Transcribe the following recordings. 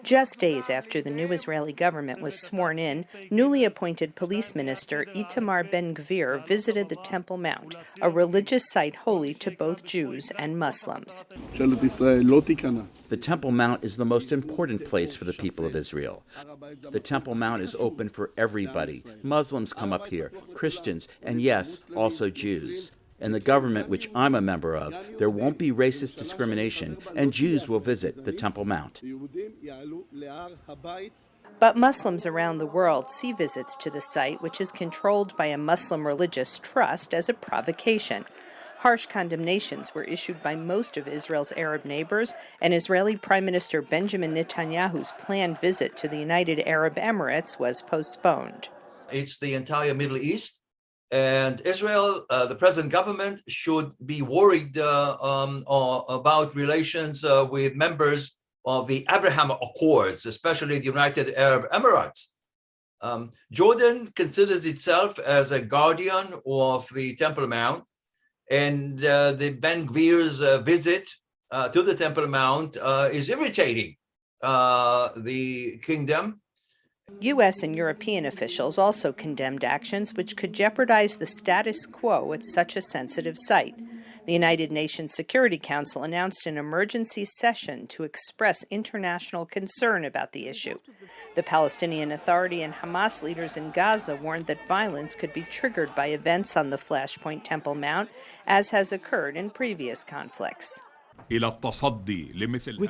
Just days after the new Israeli government was sworn in, newly appointed police minister Itamar Ben-Gvir visited the Temple Mount, a religious site holy to both Jews and Muslims. The Temple Mount is the most important place for the people of Israel. The Temple Mount is open for everybody. Muslims come up here, Christians, and yes, also Jews. In the government which I'm a member of, there won't be racist discrimination, and Jews will visit the Temple Mount. But Muslims around the world see visits to the site, which is controlled by a Muslim religious trust, as a provocation. Harsh condemnations were issued by most of Israel's Arab neighbors, and Israeli Prime Minister Benjamin Netanyahu's planned visit to the United Arab Emirates was postponed. It's the entire Middle East. And Israel, the present government, should be worried about relations with members of the Abraham Accords, especially the United Arab Emirates. Jordan considers itself as a guardian of the Temple Mount, and the Ben-Gvir's visit to the Temple Mount is irritating the kingdom. U.S. and European officials also condemned actions which could jeopardize the status quo at such a sensitive site. The United Nations Security Council announced an emergency session to express international concern about the issue. The Palestinian Authority and Hamas leaders in Gaza warned that violence could be triggered by events on the Flashpoint Temple Mount, as has occurred in previous conflicts. We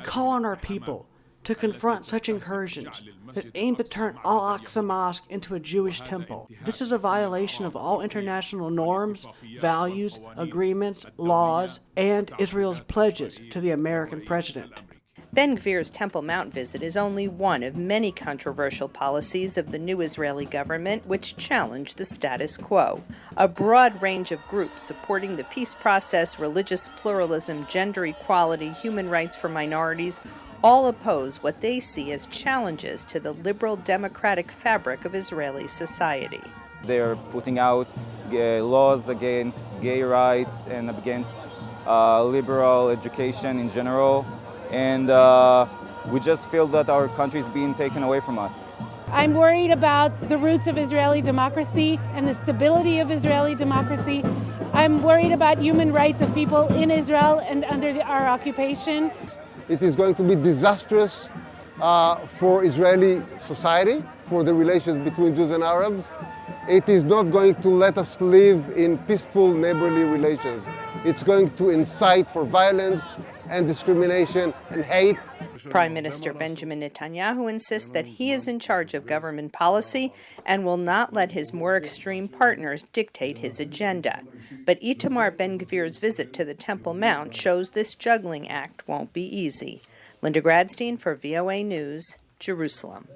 call on our people to confront such incursions that aim to turn Al-Aqsa Mosque into a Jewish temple. This is a violation of all international norms, values, agreements, laws, and Israel's pledges to the American president. Ben-Gvir's Temple Mount visit is only one of many controversial policies of the new Israeli government which challenge the status quo. A broad range of groups supporting the peace process, religious pluralism, gender equality, human rights for minorities, all oppose what they see as challenges to the liberal democratic fabric of Israeli society. They're putting out laws against gay rights and against liberal education in general. And we just feel that our country is being taken away from us. I'm worried about the roots of Israeli democracy and the stability of Israeli democracy. I'm worried about human rights of people in Israel and under our occupation. It is going to be disastrous for Israeli society, for the relations between Jews and Arabs. It is not going to let us live in peaceful neighborly relations. It's going to incite for violence and discrimination and hate. Prime Minister Benjamin Netanyahu insists that he is in charge of government policy and will not let his more extreme partners dictate his agenda. But Itamar Ben-Gvir's visit to the Temple Mount shows this juggling act won't be easy. Linda Gradstein for VOA News, Jerusalem.